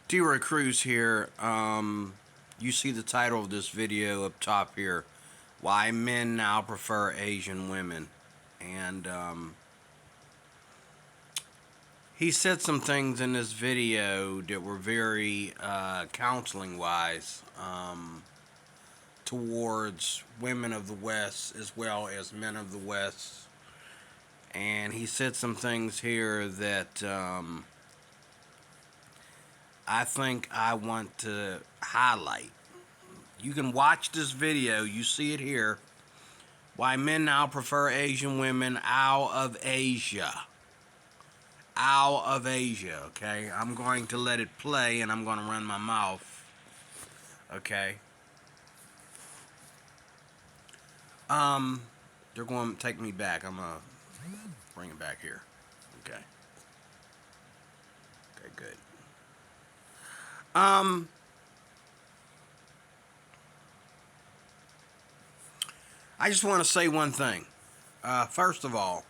D-Roy Cruz here. You see the title of this video up top here. Why men now prefer Asian women. And he said some things in this video that were very counseling wise towards women of the West as well as men of the West. And he said some things here that I think I want to highlight. You can watch this video, you see it here. Why men now prefer Asian women out of Asia. Out of Asia, okay? I'm going to let it play and I'm going to run my mouth. Okay? They're going to take me back. I'm going to bring it back here. Okay. Okay, good. I just want to say one thing. First of all,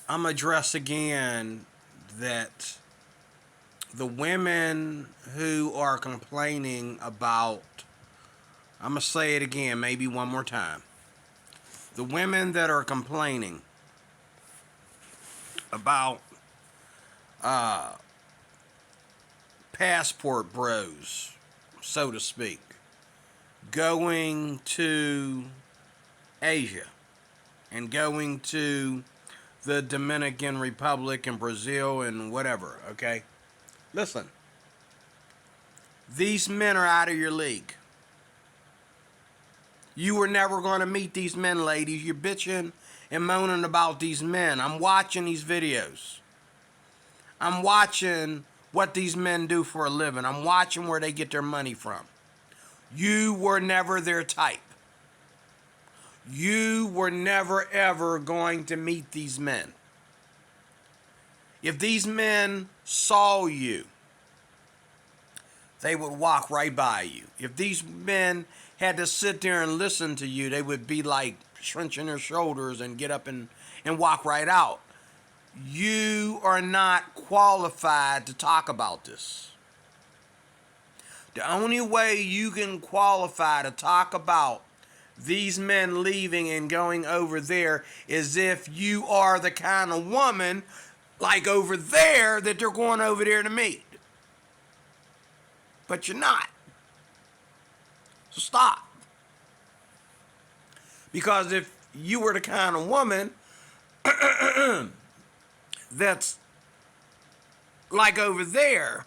I'm going to address again that the women who are complaining about, I'm going to say it again, maybe one more time. The women that are complaining about passport bros, so to speak, going to Asia and going to the Dominican Republic and Brazil and whatever, okay? Listen, these men are out of your league. You were never going to meet these men, ladies. You're bitching and moaning about these men. I'm watching these videos. I'm watching what these men do for a living. I'm watching where they get their money from. You were never their type. You were never ever going to meet these men. If these men saw you, they would walk right by you. If these men had to sit there and listen to you, they would be like shrinking their shoulders and get up and walk right out. You are not qualified to talk about this. The only way you can qualify to talk about these men leaving and going over there is if you are the kind of woman like over there that they're going over there to meet. But you're not. So stop. Because if you were the kind of woman that's like over there,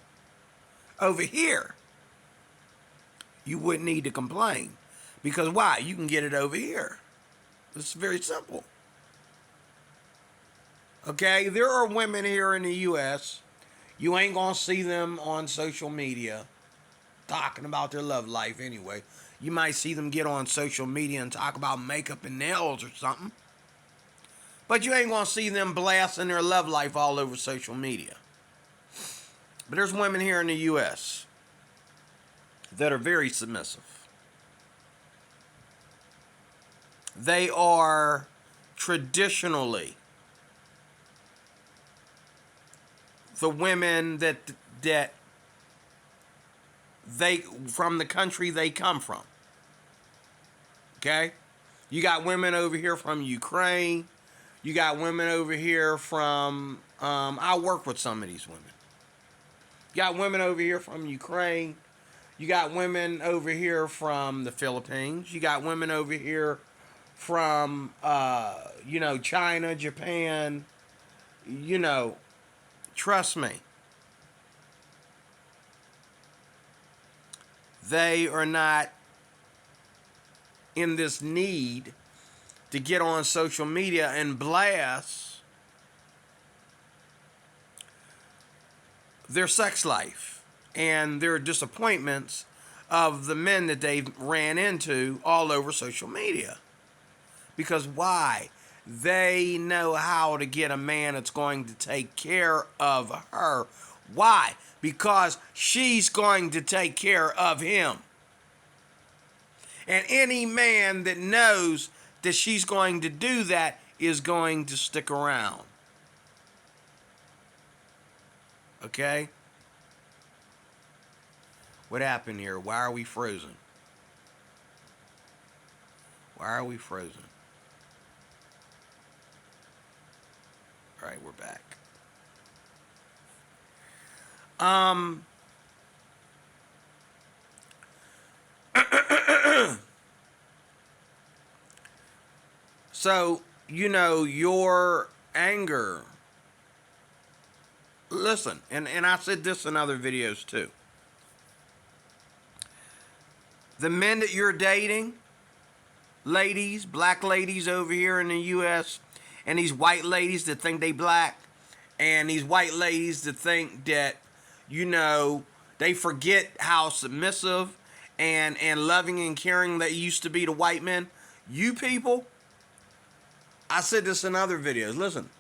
over here, you wouldn't need to complain. Because why? You can get it over here. It's very simple. Okay? There are women here in the U.S. You ain't going to see them on social media talking about their love life anyway. You might see them get on social media and talk about makeup and nails or something. But you ain't going to see them blasting their love life all over social media. But there's women here in the U.S. that are very submissive. They are traditionally the women that they from the country they come from. Okay? You got women over here from Ukraine. You got women over here from I work with some of these women. You got women over here from Ukraine. You got women over here from the Philippines. You got women over here from China, Japan. Trust me. They are not in this need to get on social media and blast their sex life and their disappointments of the men that they've ran into all over social media. Because why? They know how to get a man that's going to take care of her. Why? Because she's going to take care of him. And any man that knows that she's going to do that is going to stick around. Okay? What happened here? Why are we frozen? Why are we frozen? All right, we're back. So, your anger. Listen, and I said this in other videos too. The men that you're dating, ladies, black ladies over here in the U.S., and these white ladies that think they black, and these white ladies that think that, they forget how submissive and loving and caring they used to be to white men. You people, I said this in other videos. Listen.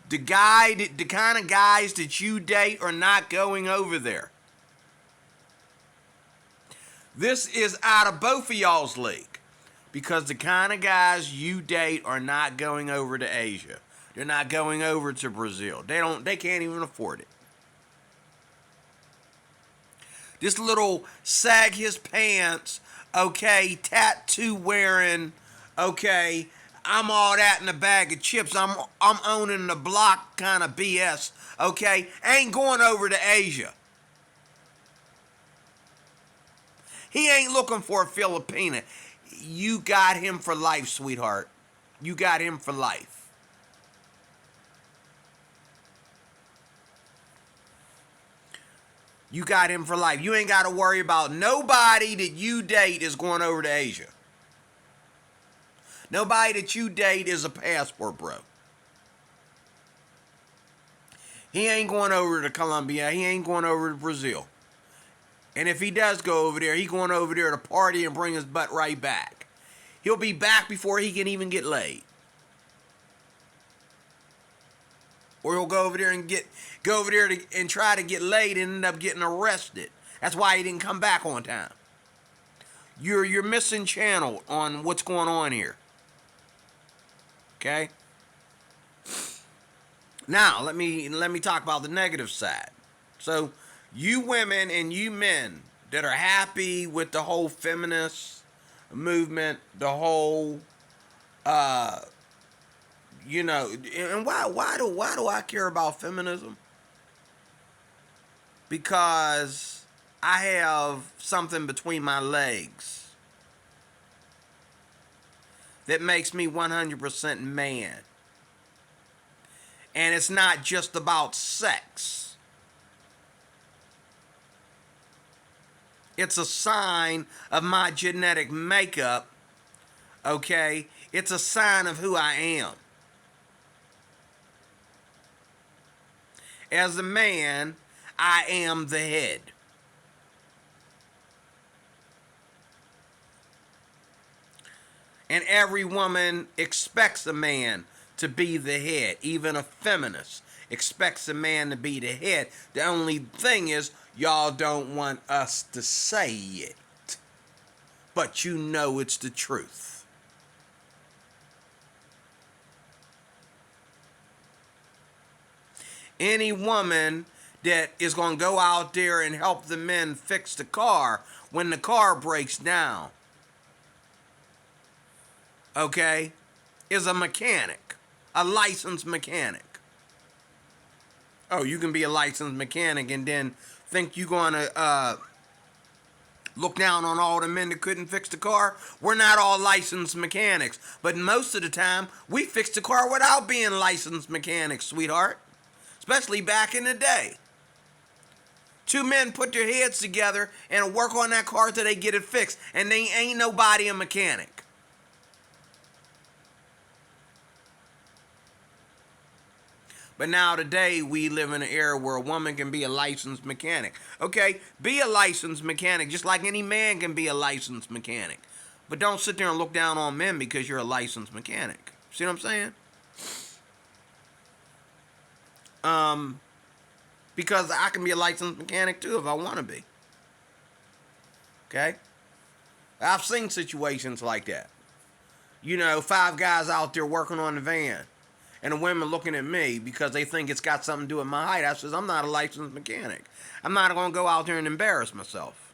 The kind of guys that you date are not going over there. This is out of both of y'all's league. Because the kind of guys you date are not going over to Asia. They're not going over to Brazil. They can't even afford it. This little sag his pants, okay, tattoo wearing, okay, I'm all that in a bag of chips. I'm owning the block kind of BS, okay? Ain't going over to Asia. He ain't looking for a Filipina. You got him for life, sweetheart. You got him for life. You got him for life. You ain't got to worry about nobody that you date is going over to Asia. Nobody that you date is a passport bro. He ain't going over to Colombia. He ain't going over to Brazil. And if he does go over there, he going over there to party and bring his butt right back. He'll be back before he can even get laid. Or he'll go over there and try to get laid and end up getting arrested. That's why he didn't come back on time. You're missing channel on what's going on here. Okay? Now, let me talk about the negative side. So, you women and you men that are happy with the whole feminist movement, the whole and why do I care about feminism? Because I have something between my legs that makes me 100% man. And it's not just about sex. It's a sign of my genetic makeup, okay? It's a sign of who I am. As a man, I am the head. And every woman expects a man to be the head. Even a feminist expects a man to be the head. The only thing is, y'all don't want us to say it. But you know it's the truth. Any woman that is going to go out there and help the men fix the car when the car breaks down, okay, is a mechanic, a licensed mechanic. Oh, you can be a licensed mechanic and then think you're going to look down on all the men that couldn't fix the car? We're not all licensed mechanics, but most of the time we fix the car without being licensed mechanics, sweetheart. Especially back in the day. Two men put their heads together and work on that car till they get it fixed. And they ain't nobody a mechanic. But now today we live in an era where a woman can be a licensed mechanic. Okay, be a licensed mechanic just like any man can be a licensed mechanic. But don't sit there and look down on men because you're a licensed mechanic. See what I'm saying? Because I can be a licensed mechanic too if I want to be. Okay? I've seen situations like that. 5 guys out there working on the van. And the women looking at me because they think it's got something to do with my height. I says, I'm not a licensed mechanic. I'm not going to go out there and embarrass myself.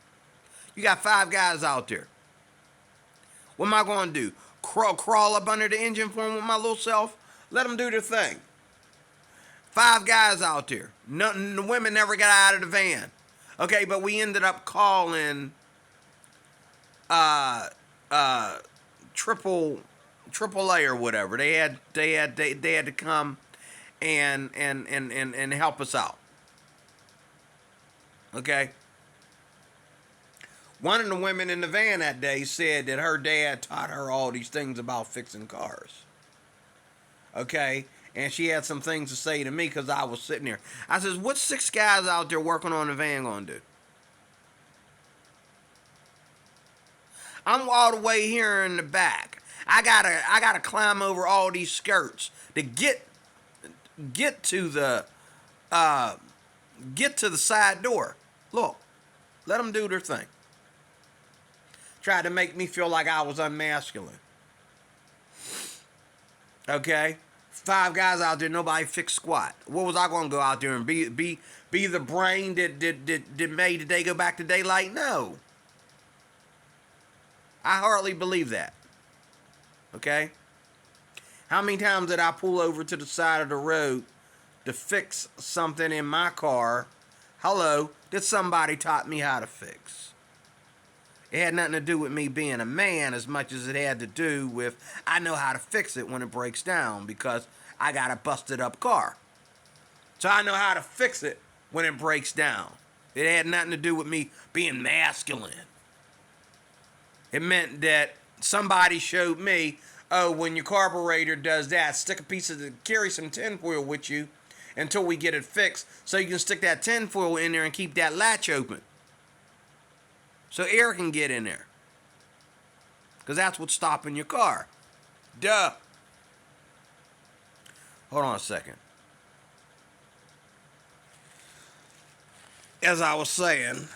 You got 5 guys out there. What am I going to do? Crawl up under the engine for them with my little self? Let them do their thing. 5 guys out there. Nothing, the women never got out of the van. Okay, but we ended up calling triple A or whatever. They had to come and help us out. Okay. One of the women in the van that day said that her dad taught her all these things about fixing cars. Okay. And she had some things to say to me because I was sitting there. I says, what's 6 guys out there working on the van going to do? I'm all the way here in the back. I gotta climb over all these skirts to get to the side door. Look, let them do their thing. Tried to make me feel like I was unmasculine. Okay, 5 guys out there, nobody fixed squat. What was I gonna go out there and be the brain that made the day go back to daylight? No. I hardly believe that. Okay? How many times did I pull over to the side of the road to fix something in my car? Hello, that somebody taught me how to fix. It had nothing to do with me being a man as much as it had to do with I know how to fix it when it breaks down because I got a busted up car. So I know how to fix it when it breaks down. It had nothing to do with me being masculine. It meant that somebody showed me, oh, when your carburetor does that, carry some tinfoil with you until we get it fixed so you can stick that tinfoil in there and keep that latch open. So air can get in there. Because that's what's stopping your car. Duh. Hold on a second. As I was saying,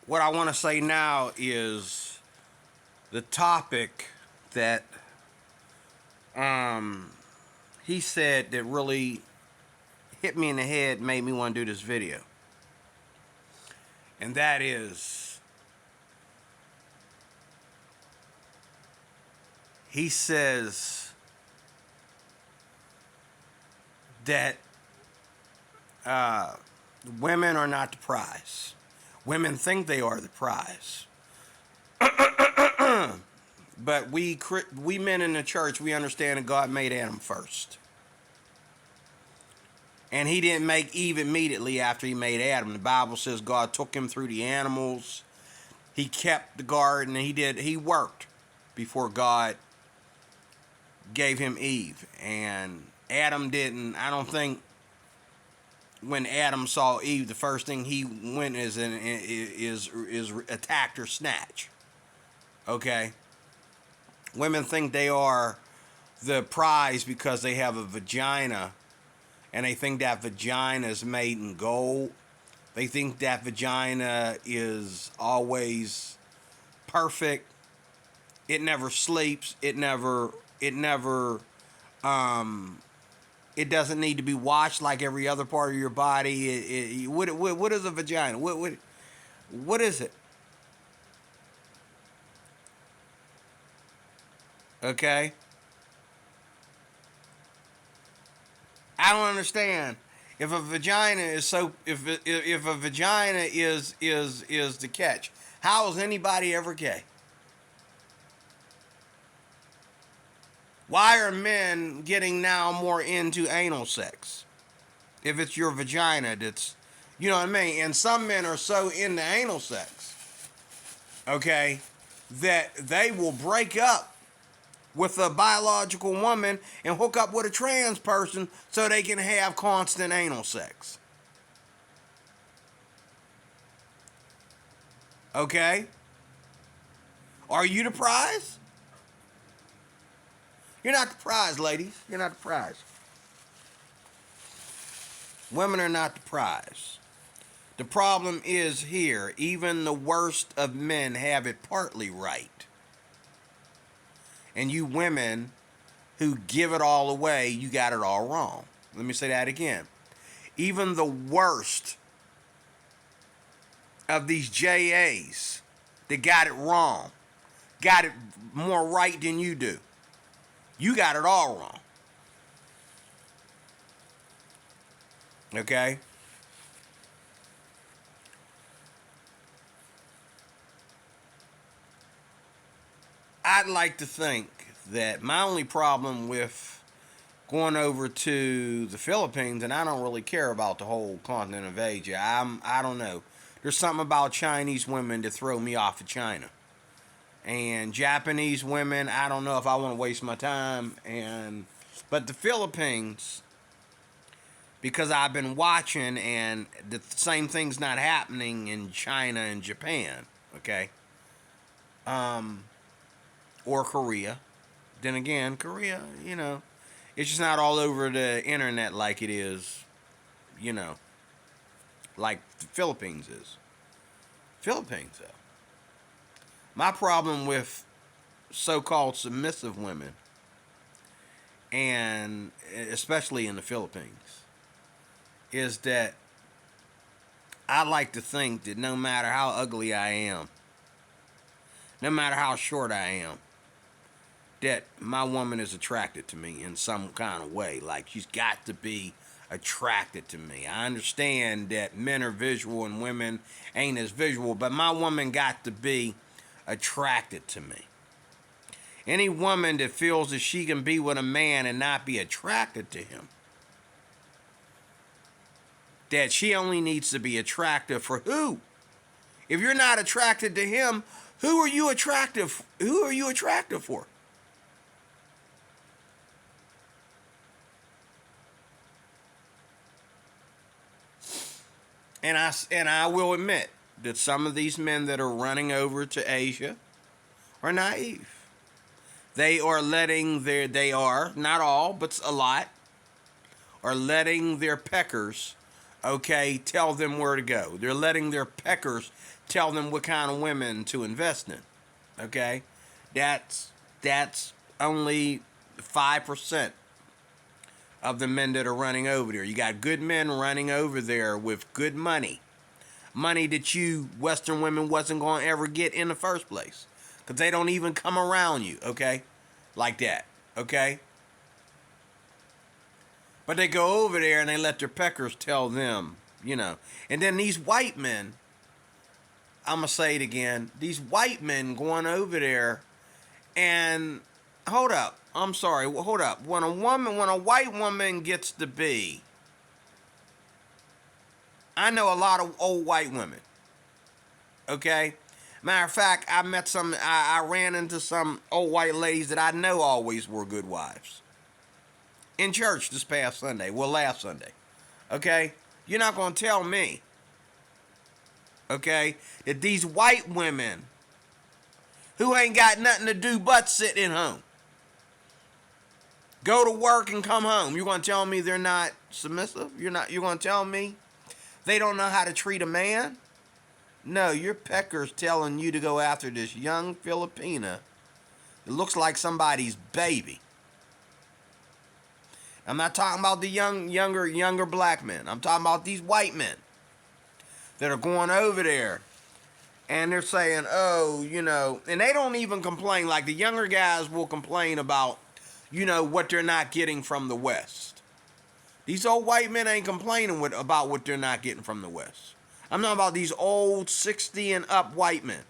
what I want to say now is the topic that he said that really hit me in the head, made me want to do this video. And that is, he says that women are not the prize. Women think they are the prize. But we men in the church, we understand that God made Adam first. And he didn't make Eve immediately after he made Adam. The Bible says God took him through the animals. He kept the garden, and he worked before God gave him Eve. And Adam didn't, I don't think when Adam saw Eve, the first thing he went is attacked or snatch. Okay? Women think they are the prize because they have a vagina, and they think that vagina is made in gold. They think that vagina is always perfect. It never sleeps. It doesn't need to be washed like every other part of your body. What is a vagina? What is it? Okay? I don't understand. If a vagina is if a vagina is the catch, how is anybody ever gay? Why are men getting now more into anal sex? If it's your vagina that's, you know what I mean? And some men are so into anal sex, okay, that they will break up with a biological woman and hook up with a trans person so they can have constant anal sex. Okay? Are you the prize? You're not the prize, ladies. You're not the prize. Women are not the prize. The problem is here, even the worst of men have it partly right. And you women who give it all away, you got it all wrong. Let me say that again. Even the worst of these JAs that got it wrong, got it more right than you do. You got it all wrong. Okay? I'd like to think that my only problem with going over to the Philippines, and I don't really care about the whole continent of Asia. I don't know. There's something about Chinese women to throw me off of China. And Japanese women, I don't know if I want to waste my time. But the Philippines, because I've been watching, and the same thing's not happening in China and Japan. Okay. Or Korea. Then again, Korea, it's just not all over the internet like it is, like the Philippines is. Philippines, though. My problem with so-called submissive women, and especially in the Philippines, is that I like to think that no matter how ugly I am, no matter how short I am, that my woman is attracted to me in some kind of way. Like, she's got to be attracted to me. I understand that men are visual and women ain't as visual, but my woman got to be attracted to me. Any woman that feels that she can be with a man and not be attracted to him, that she only needs to be attractive for who? If you're not attracted to him, who are you attractive for? And I will admit that some of these men that are running over to Asia are naive. They are not all, but a lot, are letting their peckers, tell them where to go. They're letting their peckers tell them what kind of women to invest in. Okay? That's only 5% of the men that are running over there. You got good men running over there with good money. Money that you Western women wasn't going to ever get in the first place. Because they don't even come around you, okay? Like that, okay? But they go over there and they let their peckers tell them, And then these white men, I'm going to say it again, these white men going over there and, hold up. I'm sorry, hold up. When a white woman gets to be, I know a lot of old white women, okay? Matter of fact, I ran into some old white ladies that I know always were good wives. In church this past Sunday, last Sunday, okay? You're not going to tell me, okay, that these white women who ain't got nothing to do but sitting home, go to work and come home. You're going to tell me they're not submissive? You're going to tell me they don't know how to treat a man? No, your pecker's telling you to go after this young Filipina. It looks like somebody's baby. I'm not talking about the younger black men. I'm talking about these white men that are going over there and they're saying, and they don't even complain. Like, the younger guys will complain about, what they're not getting from the West. These old white men ain't complaining about what they're not getting from the West. I'm talking about these old 60 and up white men.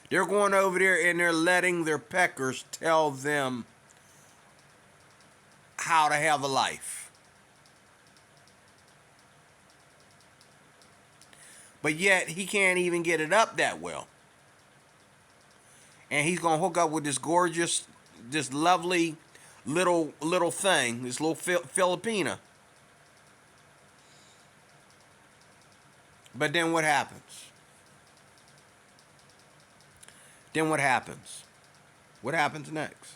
They're going over there and they're letting their peckers tell them how to have a life. But yet, he can't even get it up that well. And he's going to hook up with this gorgeous, this lovely little thing, this little Filipina. But then what happens? What happens next?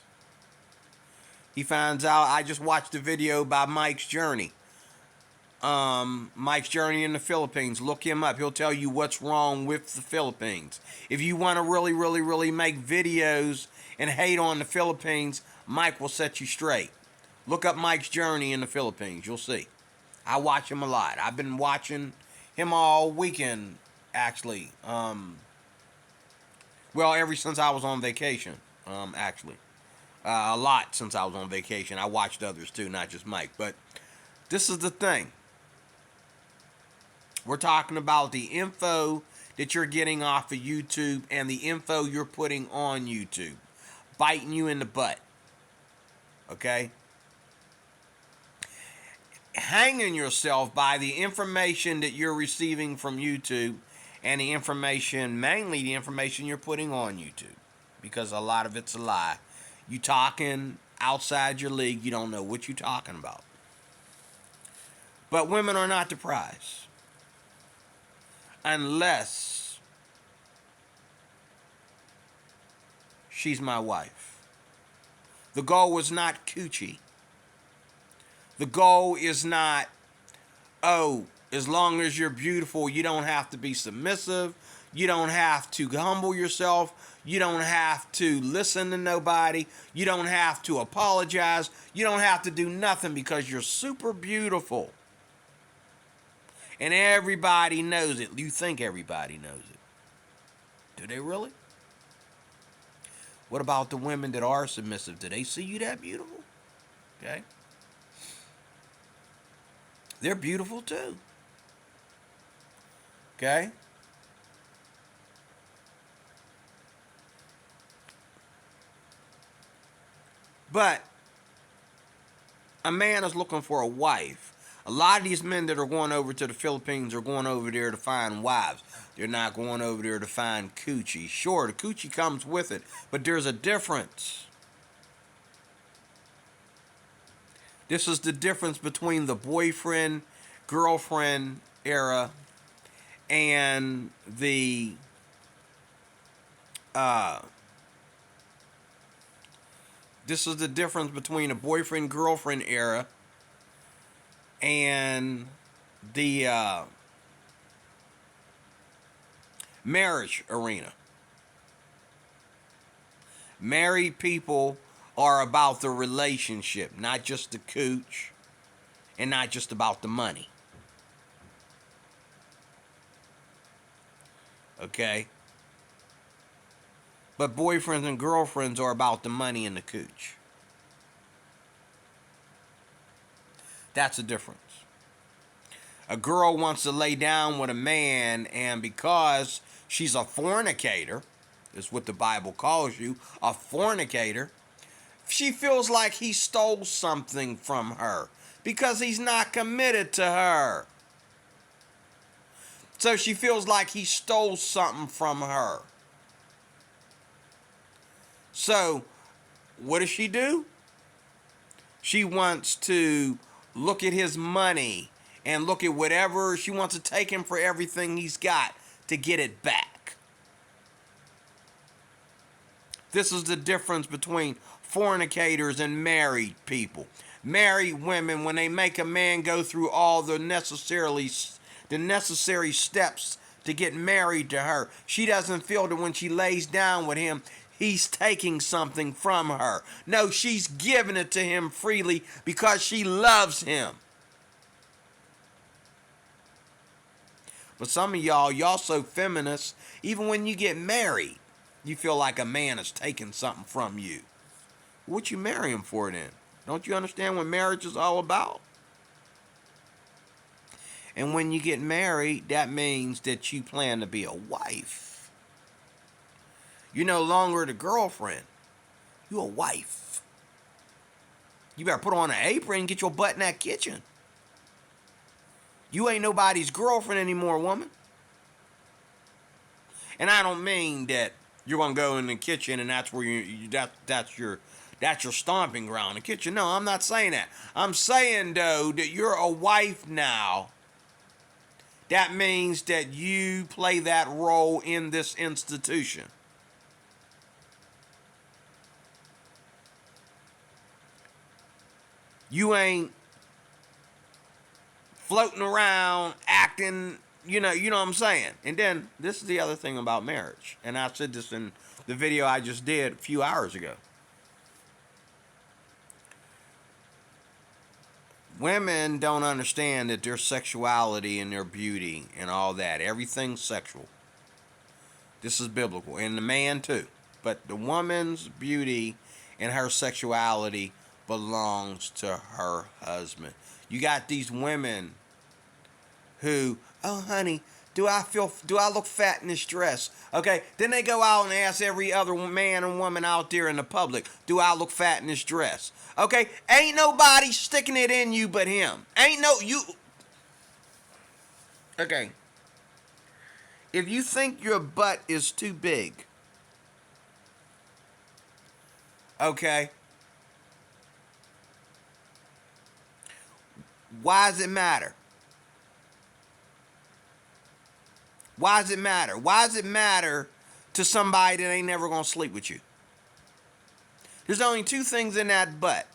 He finds out. I just watched a video by Mike's Journey Mike's Journey in the Philippines. Look him up. He'll tell you what's wrong with the Philippines. If you want to really, really, really make videos and hate on the Philippines, Mike will set you straight. Look up Mike's Journey in the Philippines. You'll see. I watch him a lot. I've been watching him all weekend, actually. Well, ever since I was on vacation, actually. A lot since I was on vacation. I watched others too, not just Mike. But this is the thing. We're talking about the info that you're getting off of YouTube and the info you're putting on YouTube. Biting you in the butt. Okay? Hanging yourself by the information that you're receiving from YouTube and the information, mainly the information you're putting on YouTube. Because a lot of it's a lie. You talking outside your league, you don't know what you're talking about. But women are not the prize. Unless she's my wife. The goal is not coochie. The goal is not, oh, as long as you're beautiful, you don't have to be submissive. You don't have to humble yourself. You don't have to listen to nobody. You don't have to apologize. You don't have to do nothing because you're super beautiful. And everybody knows it. You think everybody knows it. Do they really? What about the women that are submissive? Do they see you that beautiful? Okay. They're beautiful too. Okay. But a man is looking for a wife. A lot of these men that are going over to the Philippines are going over there to find wives. They're not going over there to find coochie. Sure, the coochie comes with it, but there's a difference. This is the difference between the boyfriend, girlfriend era and the this is the difference between a boyfriend, girlfriend era and the marriage arena. Married people are about the relationship, not just the cooch and not just about the money. Okay? But boyfriends and girlfriends are about the money and the cooch. That's the difference. A girl wants to lay down with a man, and because she's a fornicator, is what the Bible calls you, a fornicator, she feels like he stole something from her because he's not committed to her. So she feels like he stole something from her. So, what does she do? She wants to look at his money and look at whatever. She wants to take him for everything he's got to get it back. This is the difference between fornicators and married people. Married women, when they make a man go through all the necessary steps to get married to her, she doesn't feel that when she lays down with him, he's taking something from her. No, she's giving it to him freely because she loves him. But some of y'all so feminist, even when you get married, you feel like a man is taking something from you. What you marry him for then? Don't you understand what marriage is all about? And when you get married, that means that you plan to be a wife. You're no longer the girlfriend. You're a wife. You better put on an apron and get your butt in that kitchen. You ain't nobody's girlfriend anymore, woman. And I don't mean that you're gonna go in the kitchen and that's where that's your stomping ground, the kitchen. No, I'm not saying that. I'm saying though that you're a wife now. That means that you play that role in this institution. You ain't floating around, acting, you know what I'm saying. And then this is the other thing about marriage, and I said this in the video I just did a few hours ago. Women don't understand that their sexuality and their beauty and all that, everything's sexual. This is biblical, and the man too. But the woman's beauty and her sexuality belongs to her husband. You got these women who, oh honey, do I look fat in this dress? Okay, then they go out and ask every other man and woman out there in the public, do I look fat in this dress? Okay, ain't nobody sticking it in you but him. Okay. If you think your butt is too big, okay, why does it matter? Why does it matter? Why does it matter to somebody that ain't never gonna sleep with you? There's only two things in that butt.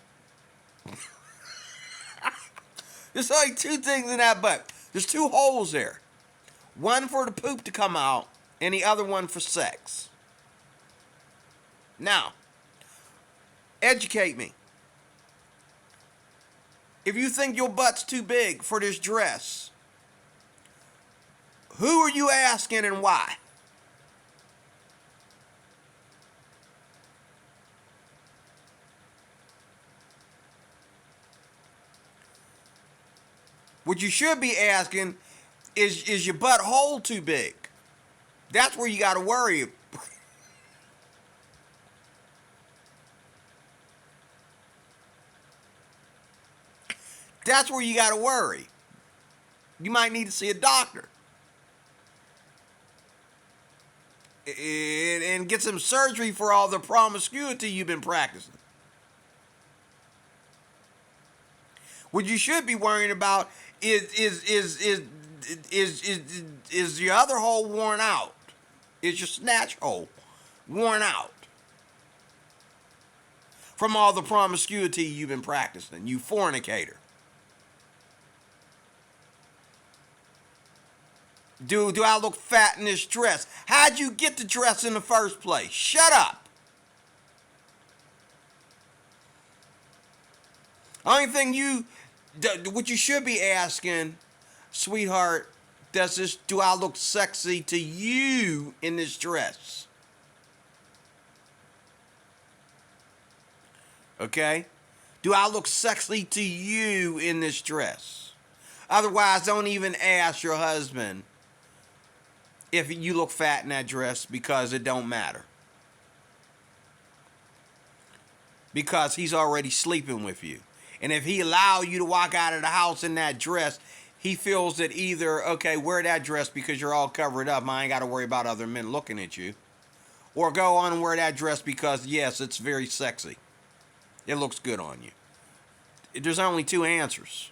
There's only two things in that butt. There's two holes there. One for the poop to come out, and the other one for sex. Now, educate me. If you think your butt's too big for this dress, who are you asking and why? What you should be asking is your butthole too big? That's where you got to worry. That's where you got to worry. You might need to see a doctor. And get some surgery for all the promiscuity you've been practicing. What you should be worrying about is your other hole worn out? Is your snatch hole worn out from all the promiscuity you've been practicing, you fornicator? Do I look fat in this dress? How'd you get the dress in the first place? Shut up. Only thing what you should be asking, sweetheart, do I look sexy to you in this dress? Okay? Do I look sexy to you in this dress? Otherwise, don't even ask your husband if you look fat in that dress, because it don't matter. Because he's already sleeping with you. And if he allow you to walk out of the house in that dress, he feels that either, okay, wear that dress because you're all covered up, I ain't got to worry about other men looking at you. Or go on and wear that dress because, yes, it's very sexy. It looks good on you. There's only two answers.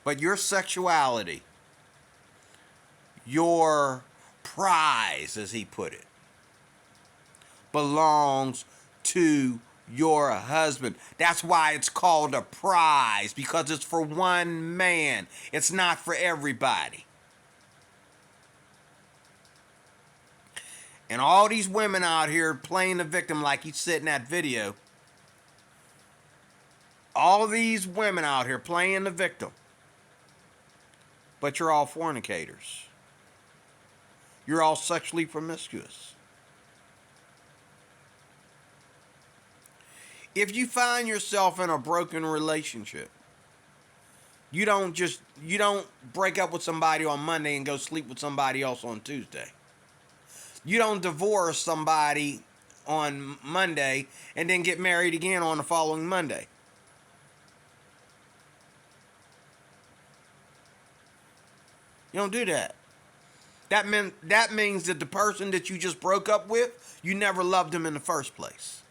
But your sexuality, your prize, as he put it, belongs to your husband. That's why it's called a prize, because it's for one man. It's not for everybody. And all these women out here playing the victim like he said in that video. All these women out here playing the victim. But you're all fornicators. You're all sexually promiscuous. If you find yourself in a broken relationship, you don't break up with somebody on Monday and go sleep with somebody else on Tuesday. You don't divorce somebody on Monday and then get married again on the following Monday. You don't do that. That means that the person that you just broke up with, you never loved them in the first place.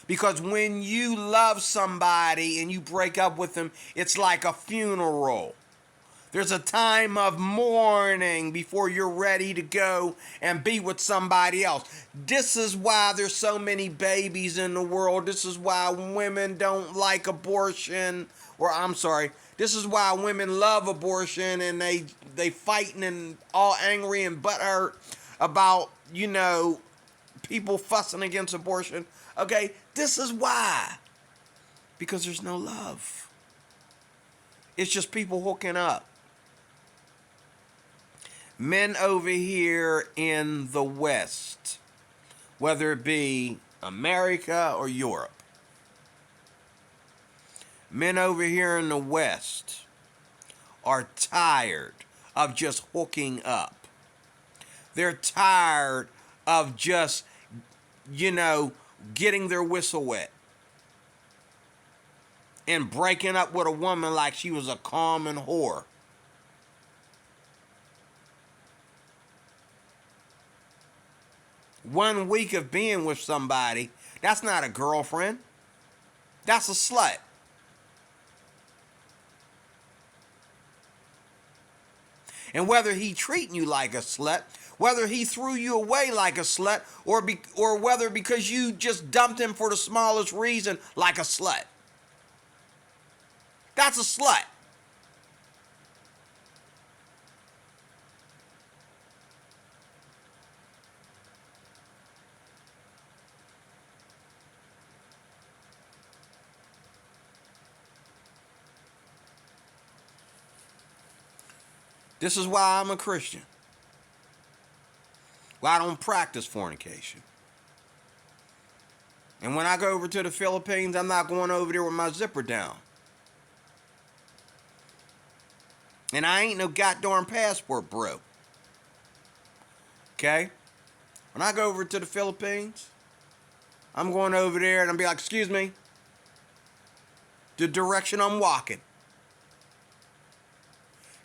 Because when you love somebody and you break up with them, it's like a funeral. There's a time of mourning before you're ready to go and be with somebody else. This is why there's so many babies in the world. This is why women don't like abortion. Or I'm sorry, this is why women love abortion, and they fighting and all angry and butthurt about, people fussing against abortion. Okay, this is why. Because there's no love. It's just people hooking up. Men over here in the West, whether it be America or Europe, men over here in the West are tired of just hooking up. They're tired of just, getting their whistle wet and breaking up with a woman like she was a common whore. One week of being with somebody, that's not a girlfriend. That's a slut. And whether he treating you like a slut, whether he threw you away like a slut, or whether because you just dumped him for the smallest reason like a slut. That's a slut. This is why I'm a Christian. Why I don't practice fornication. And when I go over to the Philippines, I'm not going over there with my zipper down. And I ain't no goddamn passport bro. Okay? When I go over to the Philippines, I'm going over there and I'm be like, excuse me, the direction I'm walking.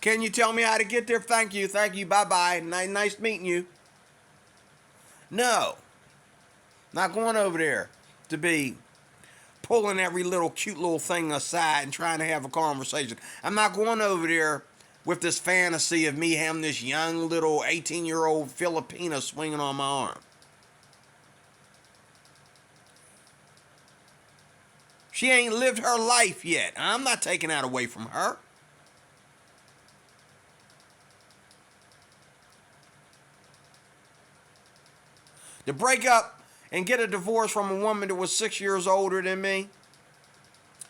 Can you tell me how to get there? Thank you, bye-bye, nice meeting you. No, not going over there to be pulling every little cute little thing aside and trying to have a conversation. I'm not going over there with this fantasy of me having this young little 18-year-old Filipina swinging on my arm. She ain't lived her life yet. I'm not taking that away from her. To break up and get a divorce from a woman that was 6 years older than me,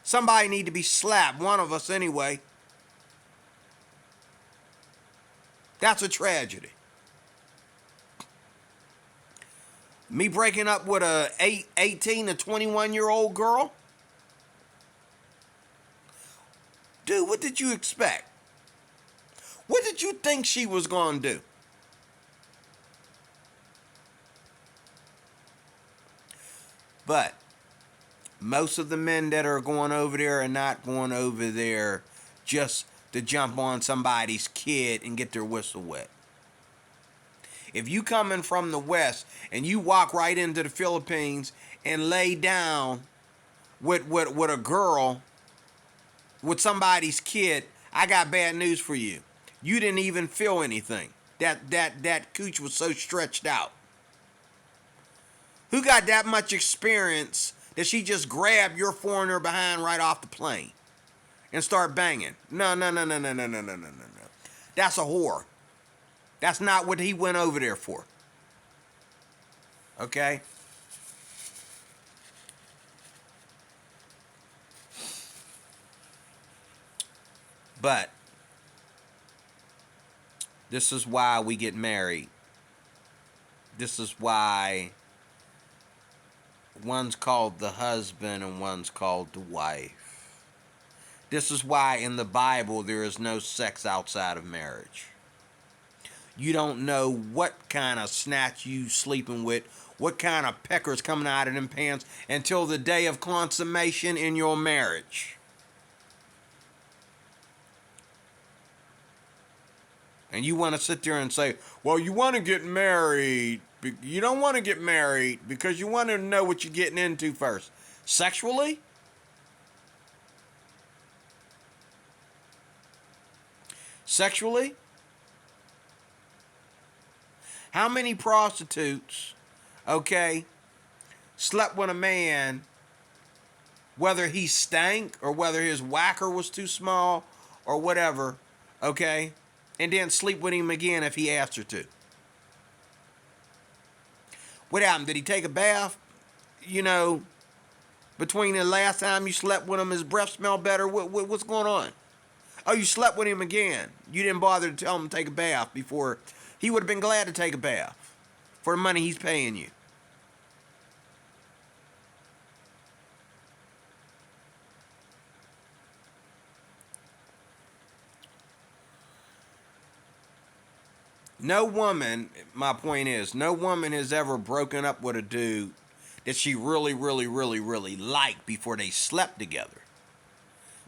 somebody need to be slapped, one of us anyway. That's a tragedy. Me breaking up with a 18 to 21-year-old girl? Dude, what did you expect? What did you think she was going to do? But most of the men that are going over there are not going over there just to jump on somebody's kid and get their whistle wet. If you coming from the West and you walk right into the Philippines and lay down with a girl, with somebody's kid, I got bad news for you. You didn't even feel anything. That cooch was so stretched out. Who got that much experience that she just grabbed your foreigner behind right off the plane and start banging? No. That's a whore. That's not what he went over there for. Okay? But this is why we get married. This is why one's called the husband and one's called the wife. This is why in the Bible there is no sex outside of marriage. You don't know what kind of snatch you sleeping with, what kind of peckers coming out of them pants until the day of consummation in your marriage. And you want to sit there and say, well, you want to get married. You don't want to get married because you want to know what you're getting into first. Sexually? Sexually? How many prostitutes, okay, slept with a man, whether he stank or whether his whacker was too small or whatever, okay, and then sleep with him again if he asked her to? What happened? Did he take a bath? You know, between the last time you slept with him, his breath smelled better? What's going on? Oh, you slept with him again. You didn't bother to tell him to take a bath before. He would have been glad to take a bath for the money he's paying you. No woman, my point is, no woman has ever broken up with a dude that she really, really, really, really liked before they slept together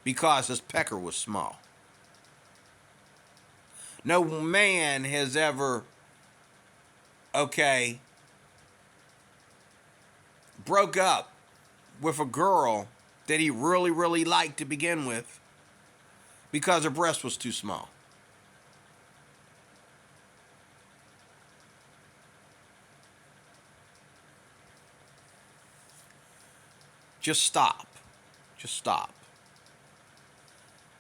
because his pecker was small. No man has ever, okay, broke up with a girl that he really, really liked to begin with because her breast was too small. Just stop. Just stop.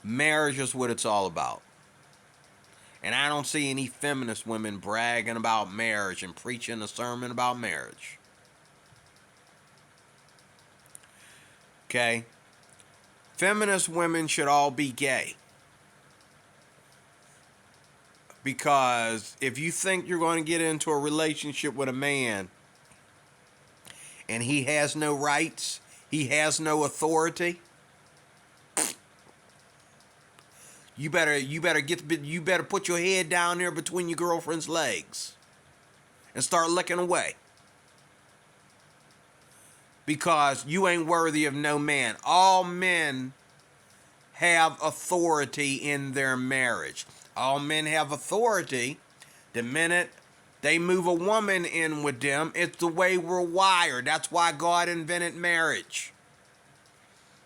Marriage is what it's all about. And I don't see any feminist women bragging about marriage and preaching a sermon about marriage. Okay? Feminist women should all be gay. Because if you think you're going to get into a relationship with a man and he has no rights, he has no authority, you better put your head down there between your girlfriend's legs and start looking away. Because you ain't worthy of no man. All men have authority in their marriage. All men have authority the minute they move a woman in with them. It's the way we're wired. That's why God invented marriage.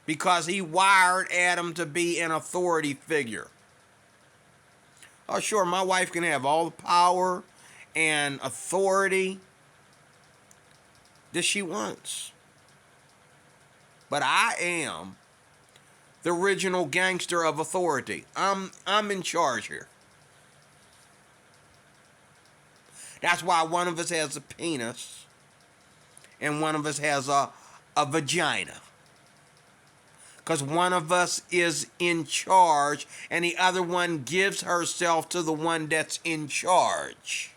Because he wired Adam to be an authority figure. Oh, sure, my wife can have all the power and authority that she wants. But I am the original gangster of authority. I'm in charge here. That's why one of us has a penis and one of us has a vagina. Because one of us is in charge and the other one gives herself to the one that's in charge.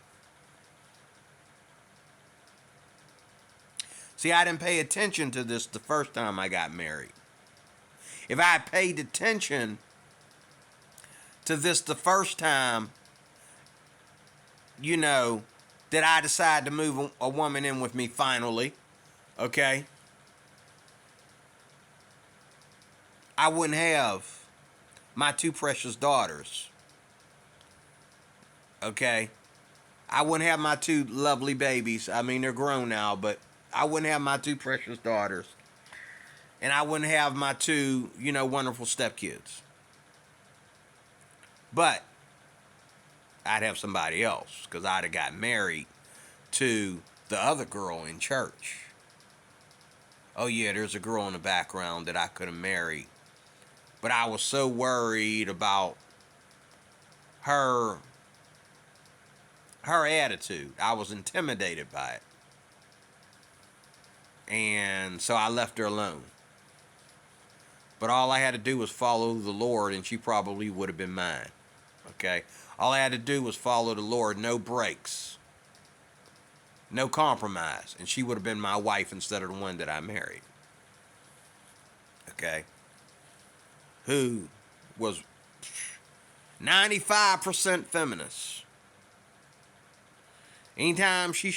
See, I didn't pay attention to this the first time I got married. If I had paid attention to this the first time, you know, that I decided to move a woman in with me finally, okay, I wouldn't have my two precious daughters, okay? I wouldn't have my two lovely babies. I mean, they're grown now, but I wouldn't have my two precious daughters. And I wouldn't have my two, wonderful stepkids. But I'd have somebody else because I'd have got married to the other girl in church. Oh, yeah, there's a girl in the background that I could have married. But I was so worried about her attitude. I was intimidated by it. And so I left her alone. But all I had to do was follow the Lord and she probably would have been mine. Okay? All I had to do was follow the Lord, no breaks. No compromise. And she would have been my wife instead of the one that I married. Okay? Who was 95% feminist. Anytime she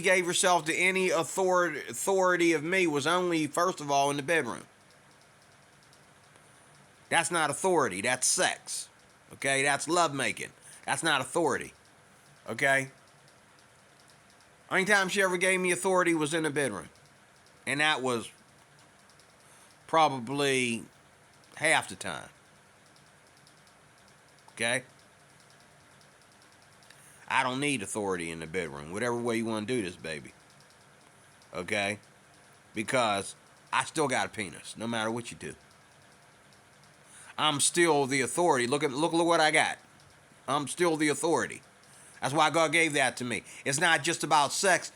gave herself to any authority of me was only, first of all, in the bedroom. That's not authority. That's sex. Okay? That's lovemaking. That's not authority. Okay? Only time she ever gave me authority was in the bedroom. And that was probably half the time. Okay? I don't need authority in the bedroom. Whatever way you want to do this, baby. Okay? Because I still got a penis, no matter what you do. I'm still the authority. Look what I got. I'm still the authority. That's why God gave that to me. It's not just about sex.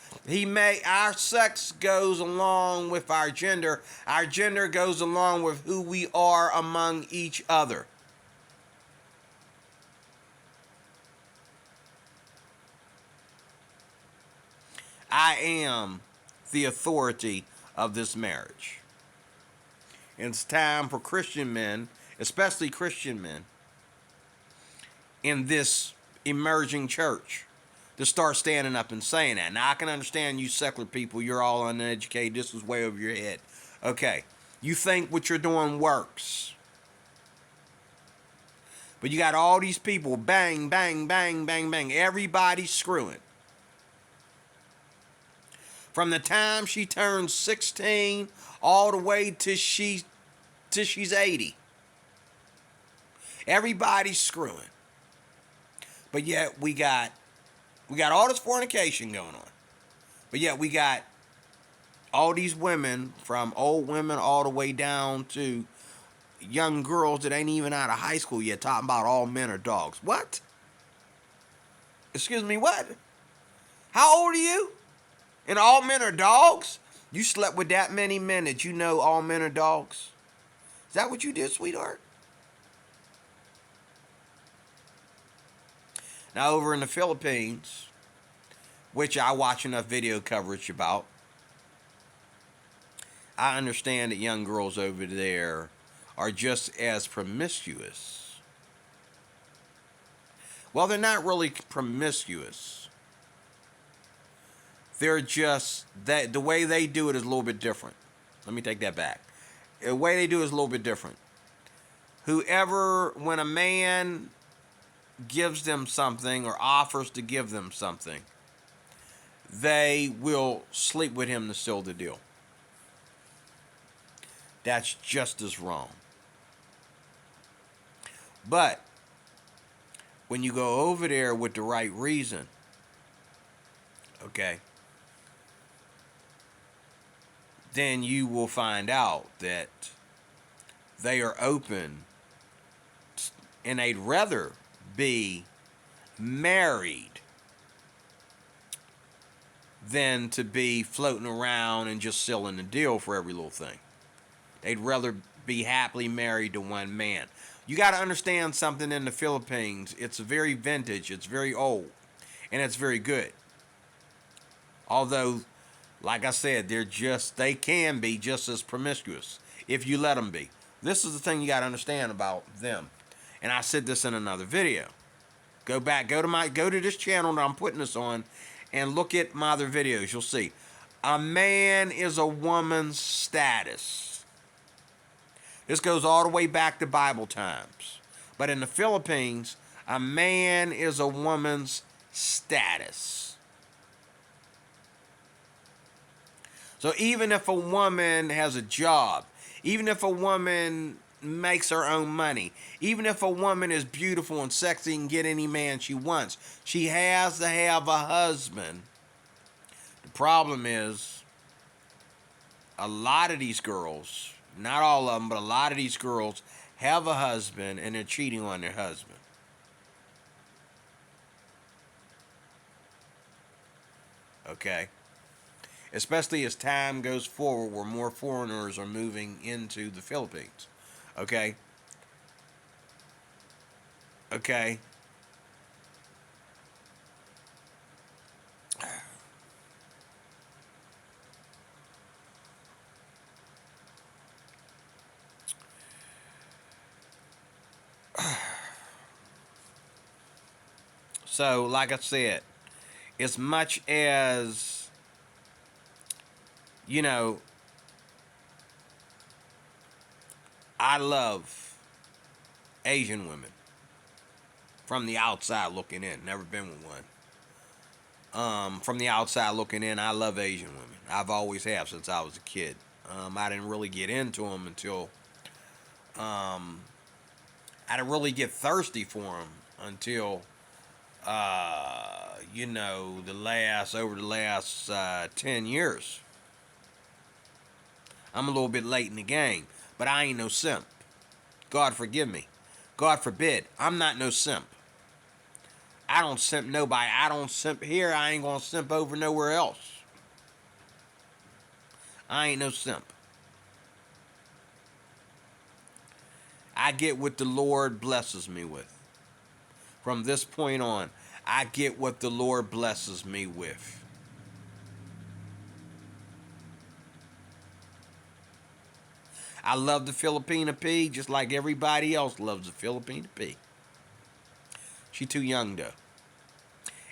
Our sex goes along with our gender. Our gender goes along with who we are among each other. I am the authority of this marriage. And it's time for Christian men, especially Christian men, in this emerging church to start standing up and saying that. Now, I can understand you secular people, you're all uneducated, this is way over your head. Okay, you think what you're doing works. But you got all these people, bang, bang, bang, bang, bang, everybody's screwing. From the time she turns 16 all the way till she's 80. Everybody's screwing. But yet we got all this fornication going on. But yet we got all these women, from old women all the way down to young girls that ain't even out of high school yet, talking about all men are dogs. What? Excuse me, what? How old are you? And all men are dogs? You slept with that many men that you know all men are dogs? Is that what you did, sweetheart? Now, over in the Philippines, which I watch enough video coverage about, I understand that young girls over there are just as promiscuous. Well, they're not really promiscuous. They're just, the way they do it is a little bit different. Let me take that back. The way they do it is a little bit different. When a man gives them something or offers to give them something, they will sleep with him to seal the deal. That's just as wrong. But when you go over there with the right reason, okay, then you will find out that they are open and they'd rather be married than to be floating around and just sealing the deal for every little thing. They'd rather be happily married to one man. You got to understand something in the Philippines. It's very vintage, it's very old, and it's very good. Although, like I said, they can be just as promiscuous if you let them be. This is the thing you got to understand about them. And I said this in another video. Go to this channel that I'm putting this on and look at my other videos. You'll see. A man is a woman's status. This goes all the way back to Bible times. But in the Philippines, a man is a woman's status. So even if a woman has a job, even if a woman makes her own money, even if a woman is beautiful and sexy and get any man she wants, she has to have a husband. The problem is, a lot of these girls, not all of them, but a lot of these girls have a husband and they're cheating on their husband. Okay? Especially as time goes forward, where more foreigners are moving into the Philippines. Okay? Okay? So, like I said, as much as, I love Asian women from the outside looking in. Never been with one. From the outside looking in, I love Asian women. I've always have since I was a kid. I didn't really get into them until I didn't really get thirsty for them until over the last 10 years. I'm a little bit late in the game, but I ain't no simp. God forgive me. God forbid. I'm not no simp. I don't simp nobody. I don't simp here. I ain't gonna simp over nowhere else. I ain't no simp. I get what the Lord blesses me with. From this point on, I get what the Lord blesses me with. I love the Filipina P just like everybody else loves the Filipina P. She too young though.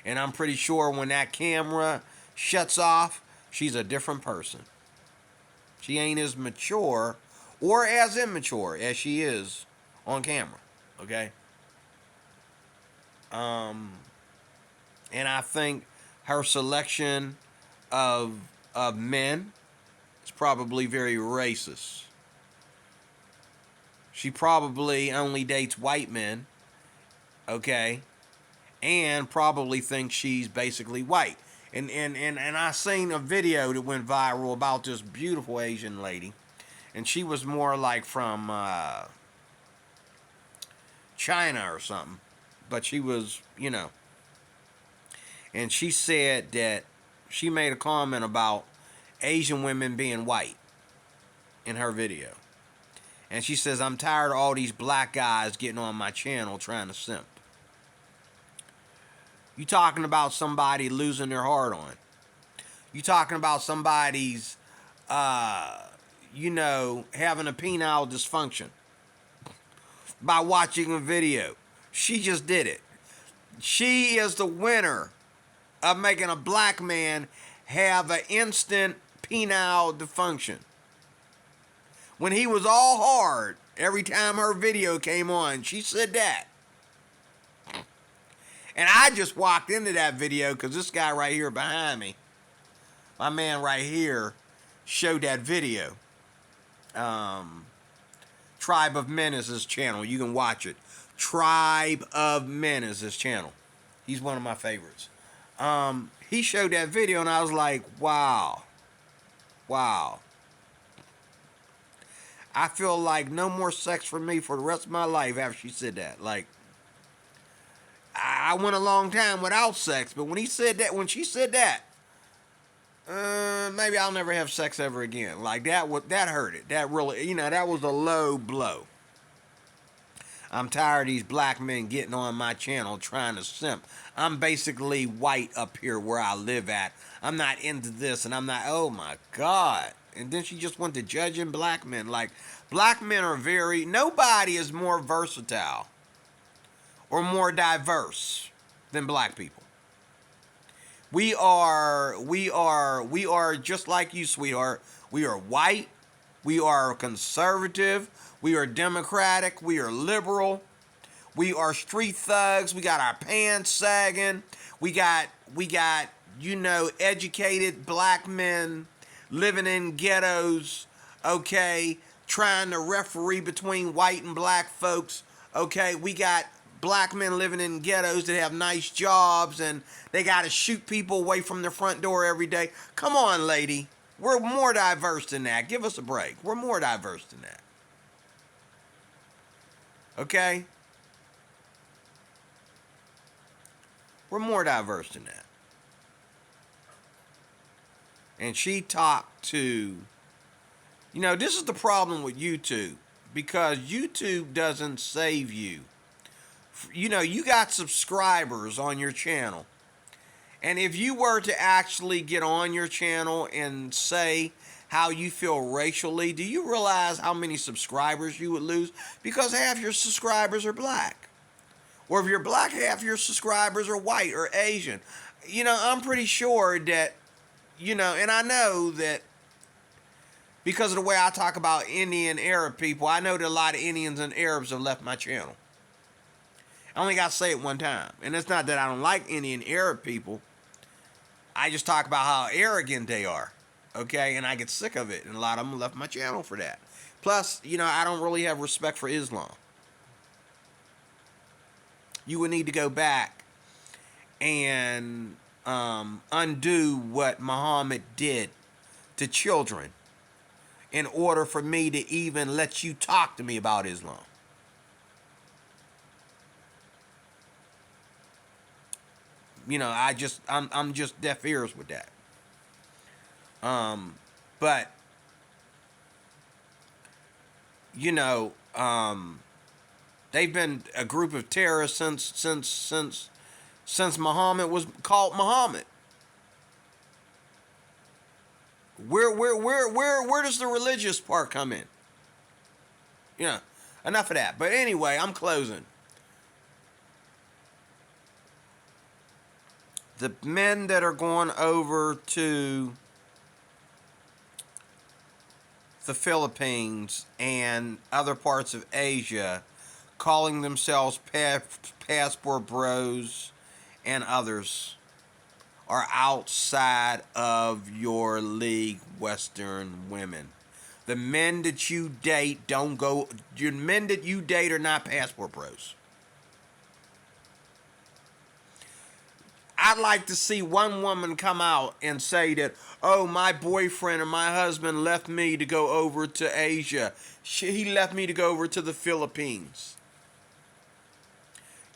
And I'm pretty sure when that camera shuts off, she's a different person. She ain't as mature or as immature as she is on camera. Okay? And I think her selection of men is probably very racist. She probably only dates white men, okay, and probably thinks she's basically white. And I seen a video that went viral about this beautiful Asian lady, and she was more like from China or something, but she was, and she said that she made a comment about Asian women being white in her video. And she says, I'm tired of all these black guys getting on my channel trying to simp. You talking about somebody losing their heart on. You talking about somebody's, having a penile dysfunction by watching a video. She just did it. She is the winner of making a black man have an instant penile dysfunction. When he was all hard, every time her video came on, she said that. And I just walked into that video because this guy right here behind me, my man right here, showed that video. Tribe of Men is his channel. You can watch it. Tribe of Men is his channel. He's one of my favorites. He showed that video and I was like, wow. Wow. I feel like no more sex for me for the rest of my life after she said that. Like, I went a long time without sex, but when she said that, maybe I'll never have sex ever again. Like, that hurt it. That really, that was a low blow. I'm tired of these black men getting on my channel trying to simp. I'm basically white up here where I live at. I'm not into this, and I'm not, oh my God. And then she just went to judging black men. Like, black men are nobody is more versatile or more diverse than black people. We are just like you, sweetheart. We are white. We are conservative. We are democratic. We are liberal. We are street thugs. We got our pants sagging. We got educated black men living in ghettos, okay, trying to referee between white and black folks, okay. We got black men living in ghettos that have nice jobs and they got to shoot people away from their front door every day. Come on, lady. We're more diverse than that. Give us a break. We're more diverse than that. Okay? We're more diverse than that. And she talked to, this is the problem with YouTube, because YouTube doesn't save you. You got subscribers on your channel. And if you were to actually get on your channel and say how you feel racially, do you realize how many subscribers you would lose? Because half your subscribers are black. Or if you're black, half your subscribers are white or Asian. I'm pretty sure that, and I know that because of the way I talk about Indian Arab people, I know that a lot of Indians and Arabs have left my channel. I only got to say it one time. And it's not that I don't like Indian Arab people. I just talk about how arrogant they are. Okay? And I get sick of it. And a lot of them left my channel for that. Plus, I don't really have respect for Islam. You would need to go back and undo what Muhammad did to children in order for me to even let you talk to me about Islam. I'm just deaf ears with that. But they've been a group of terrorists since Muhammad was called Muhammad. Where does the religious part come in? Enough of that. But anyway, I'm closing. The men that are going over to the Philippines and other parts of Asia, calling themselves passport bros and others, are outside of your league, Western women. The men that you date your men that you date are not passport bros. I'd like to see one woman come out and say that, oh, my boyfriend or my husband left me to go over to Asia. He left me to go over to the Philippines.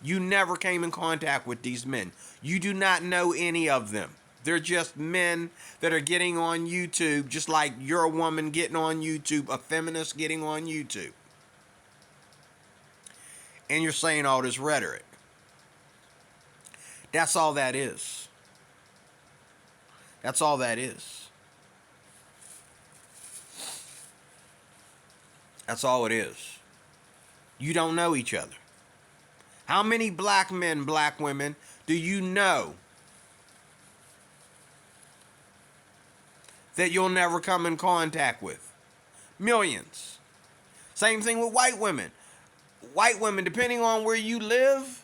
You never came in contact with these men. You do not know any of them. They're just men that are getting on YouTube, just like you're a woman getting on YouTube, a feminist getting on YouTube. And you're saying all this rhetoric. That's all that is. That's all that is. That's all it is. You don't know each other. How many black men, black women do you know that you'll never come in contact with? Millions. Same thing with white women. White women, depending on where you live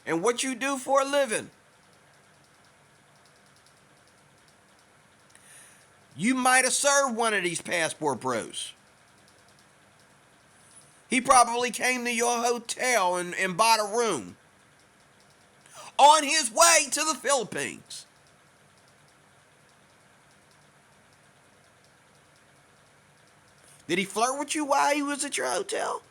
and what you do for a living, you might have served one of these passport bros. He probably came to your hotel and bought a room on his way to the Philippines. Did he flirt with you while he was at your hotel?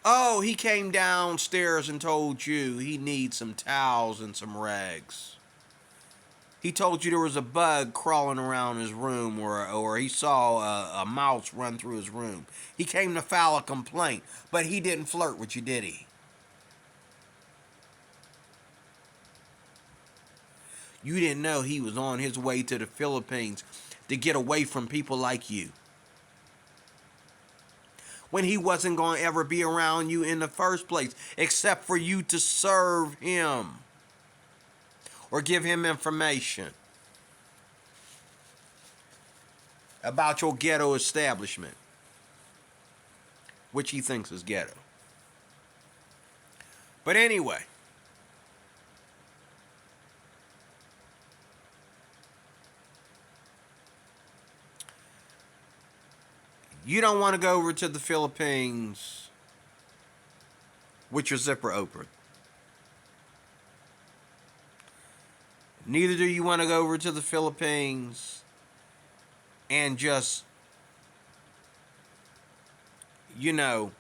Oh, he came downstairs and told you he needs some towels and some rags. He told you there was a bug crawling around his room, or he saw a mouse run through his room. He came to file a complaint, but he didn't flirt with you, did he? You didn't know he was on his way to the Philippines to get away from people like you, when he wasn't going to ever be around you in the first place, except for you to serve him or give him information about your ghetto establishment, which he thinks is ghetto. But anyway, you don't want to go over to the Philippines with your zipper open. Neither do you want to go over to the Philippines and just, without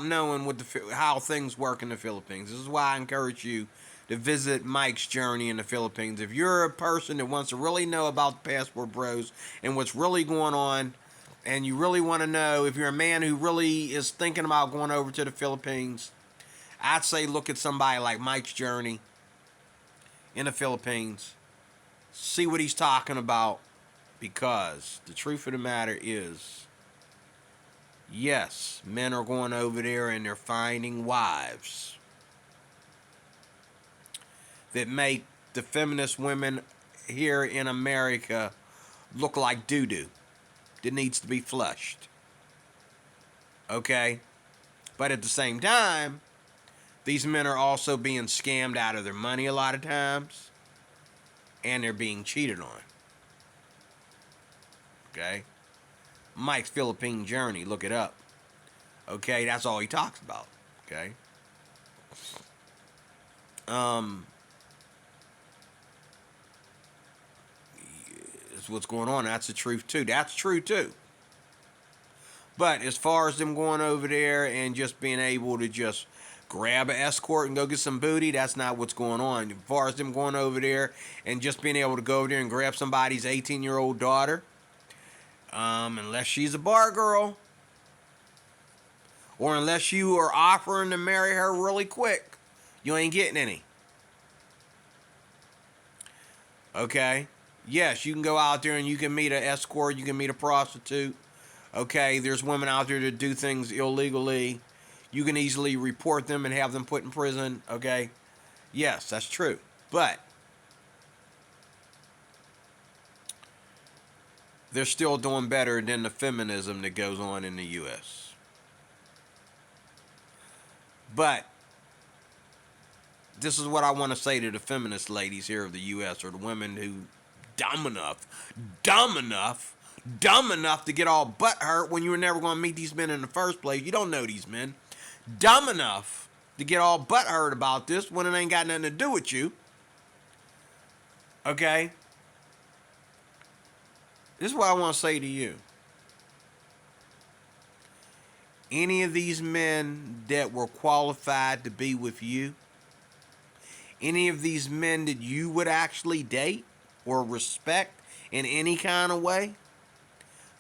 knowing how things work in the Philippines. This is why I encourage you to visit Mike's journey in the Philippines. If you're a person that wants to really know about the passport bros and what's really going on, and you really want to know, if you're a man who really is thinking about going over to the Philippines, I'd say look at somebody like Mike's journey in the Philippines. See what he's talking about, because the truth of the matter is, yes, men are going over there and they're finding wives that make the feminist women here in America look like doo-doo that needs to be flushed. Okay? But at the same time, these men are also being scammed out of their money a lot of times. and they're being cheated on. Okay? Mike's Philippine Journey, look it up. Okay, that's all he talks about. Okay? That's what's going on. That's the truth too. That's true too. But as far as them going over there and just being able to just grab an escort and go get some booty, that's not what's going on. As far as them going over there and just being able to go over there and grab somebody's 18-year-old daughter, unless she's a bar girl, or unless you are offering to marry her really quick, you ain't getting any. Okay? Yes, you can go out there and you can meet an escort, you can meet a prostitute. Okay, there's women out there that do things illegally. You can easily report them and have them put in prison. Okay, yes, that's true. But they're still doing better than the feminism that goes on in the U.S. But this is what I want to say to the feminist ladies here of the U.S. or the women who dumb enough to get all butthurt when you were never going to meet these men in the first place. You don't know these men. Dumb enough to get all butthurt about this when it ain't got nothing to do with you. Okay? This is what I want to say to you. Any of these men that were qualified to be with you, any of these men that you would actually date or respect in any kind of way,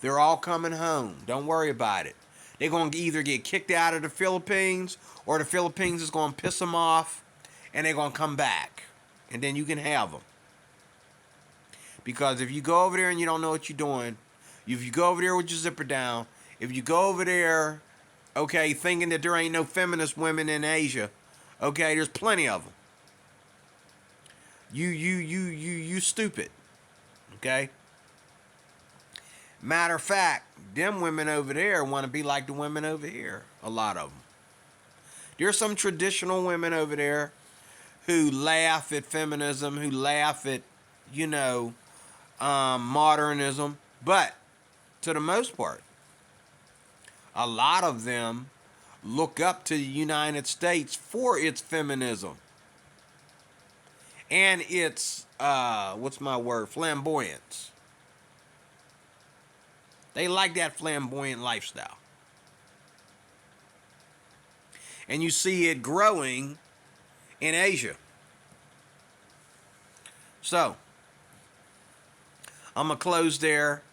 they're all coming home. Don't worry about it. They're going to either get kicked out of the Philippines or the Philippines is going to piss them off and they're going to come back. And then you can have them. Because if you go over there and you don't know what you're doing, if you go over there with your zipper down, if you go over there, okay, thinking that there ain't no feminist women in Asia, okay, there's plenty of them. You stupid. Okay? Matter of fact, them women over there want to be like the women over here. A lot of them. There's some traditional women over there who laugh at feminism, who laugh at, modernism. But, to the most part, a lot of them look up to the United States for its feminism. And its, flamboyance. They like that flamboyant lifestyle. And you see it growing in Asia. So, I'm going to close there.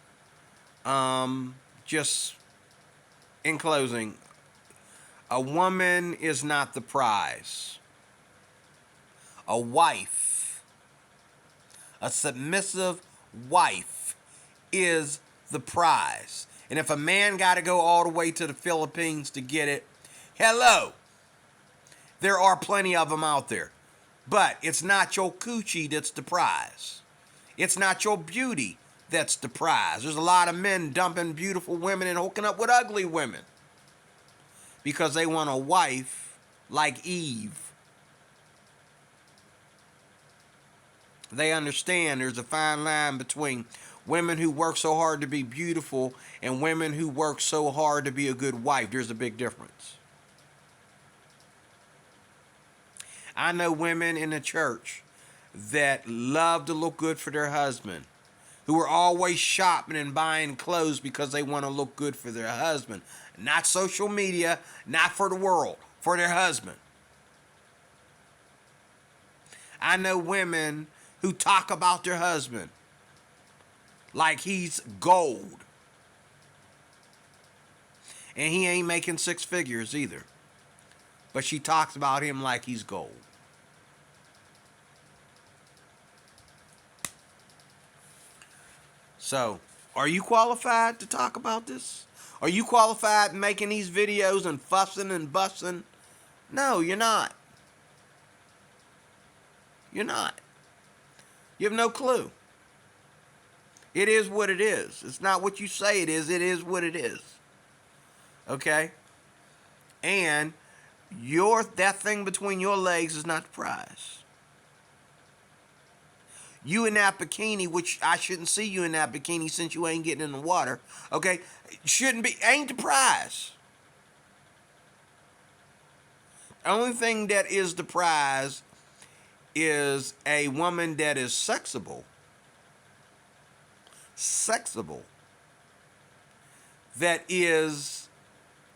Just in closing, a woman is not the prize. A wife, a submissive wife, is the prize. And if a man got to go all the way to the Philippines to get it, hello. There are plenty of them out there. But it's not your coochie that's the prize. It's not your beauty that's the prize. There's a lot of men dumping beautiful women and hooking up with ugly women because they want a wife like Eve. They understand there's a fine line between women who work so hard to be beautiful and women who work so hard to be a good wife. There's a big difference. I know women in the church that love to look good for their husband, who are always shopping and buying clothes because they want to look good for their husband. Not social media, not for the world, for their husband. I know women who talk about their husband like he's gold. And he ain't making six figures either. But she talks about him like he's gold. So, are you qualified to talk about this? Are you qualified making these videos and fussing and bussing? No, you're not. You're not. You have no clue. It is what it is. It's not what you say it is. It is what it is. Okay? And that thing between your legs is not the prize. You in that bikini, which I shouldn't see you in that bikini since you ain't getting in the water. Okay? Shouldn't be, ain't the prize. Only thing that is the prize is a woman that is sexable. Sexable. That is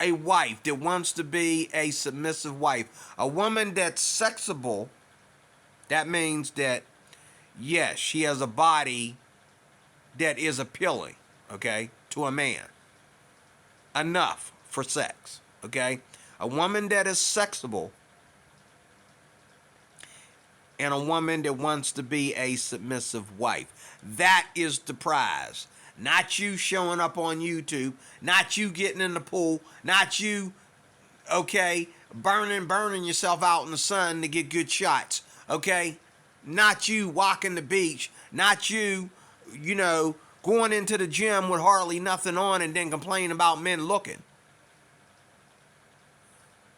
a wife, that wants to be a submissive wife. A woman that's sexable, that means that, yes, she has a body that is appealing, okay, to a man. Enough for sex, okay? A woman that is sexable and a woman that wants to be a submissive wife. That is the prize. Not you showing up on YouTube, not you getting in the pool, not you, okay, burning yourself out in the sun to get good shots, okay? Not you walking the beach, not you, going into the gym with hardly nothing on and then complaining about men looking.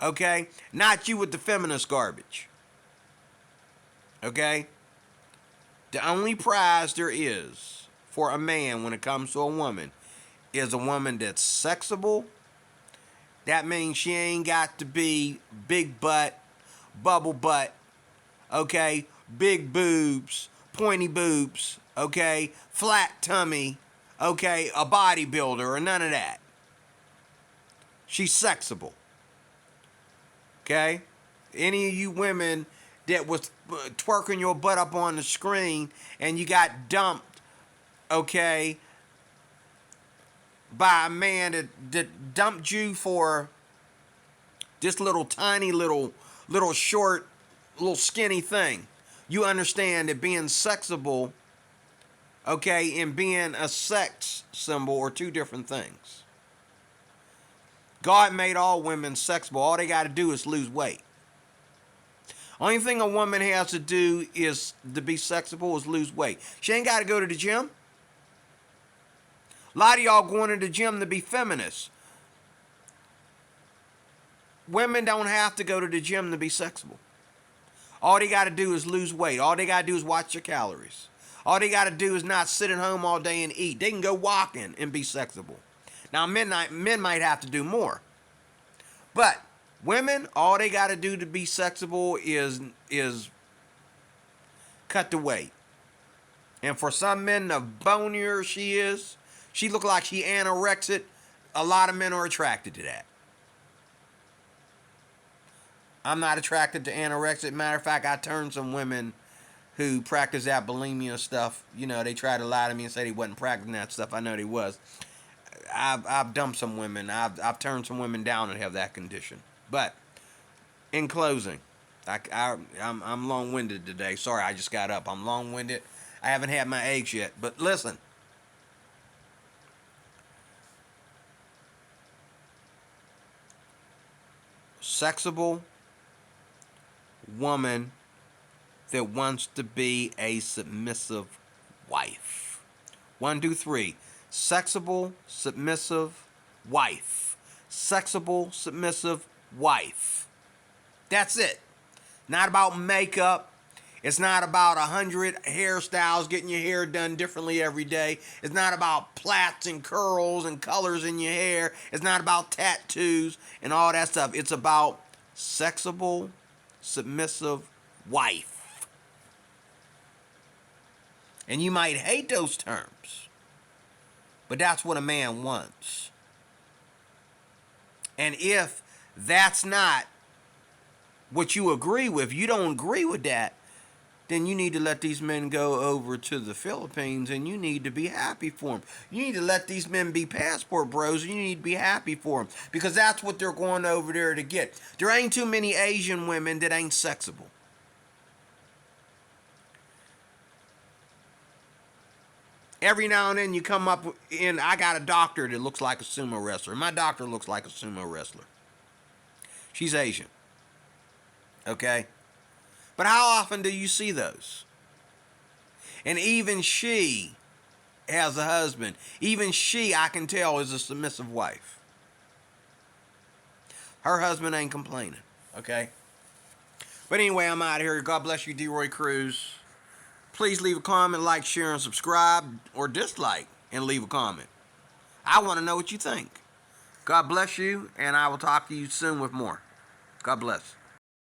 Okay? Not you with the feminist garbage. Okay? The only prize there is for a man when it comes to a woman is a woman that's sexable. That means she ain't got to be big butt, bubble butt, okay? Big boobs, pointy boobs, okay? Flat tummy, okay? A bodybuilder or none of that. She's sexable. Okay? Any of you women that was twerking your butt up on the screen and you got dumped, okay, by a man that dumped you for this little tiny little short, little skinny thing. You understand that being sexable, okay, and being a sex symbol are two different things. God made all women sexable. All they got to do is lose weight. Only thing a woman has to do is to be sexable is lose weight. She ain't got to go to the gym. A lot of y'all going to the gym to be feminists. Women don't have to go to the gym to be sexable. All they got to do is lose weight. All they got to do is watch their calories. All they got to do is not sit at home all day and eat. They can go walking and be sexable. Now, men might have to do more. But women, all they got to do to be sexable is cut the weight. And for some men, the bonier she is, she look like she anorexic, a lot of men are attracted to that. I'm not attracted to anorexic. Matter of fact, I turned some women who practice that bulimia stuff. They tried to lie to me and say they wasn't practicing that stuff. I know they was. I've dumped some women. I've turned some women down that have that condition. But in closing, I'm long-winded today. Sorry, I just got up. I'm long-winded. I haven't had my eggs yet. But listen. Sexable woman that wants to be a submissive wife. 1, 2, 3. Sexable, submissive wife. Sexable, submissive wife. That's it. Not about makeup. It's not about 100 hairstyles, getting your hair done differently every day. It's not about plaits and curls and colors in your hair. It's not about tattoos and all that stuff. It's about sexable, submissive wife. And you might hate those terms, but that's what a man wants. And if that's not what you agree with, you don't agree with that, then you need to let these men go over to the Philippines and you need to be happy for them. You need to let these men be passport bros and you need to be happy for them because that's what they're going over there to get. There ain't too many Asian women that ain't sexable. Every now and then you come up in, I got a doctor that looks like a sumo wrestler. My doctor looks like a sumo wrestler. She's Asian. Okay? But how often do you see those? And even she has a husband. Even she, I can tell, is a submissive wife. Her husband ain't complaining. Okay? But anyway, I'm out of here. God bless you, D. Roy Cruz. Please leave a comment, like, share, and subscribe, or dislike, and leave a comment. I want to know what you think. God bless you, and I will talk to you soon with more. God bless.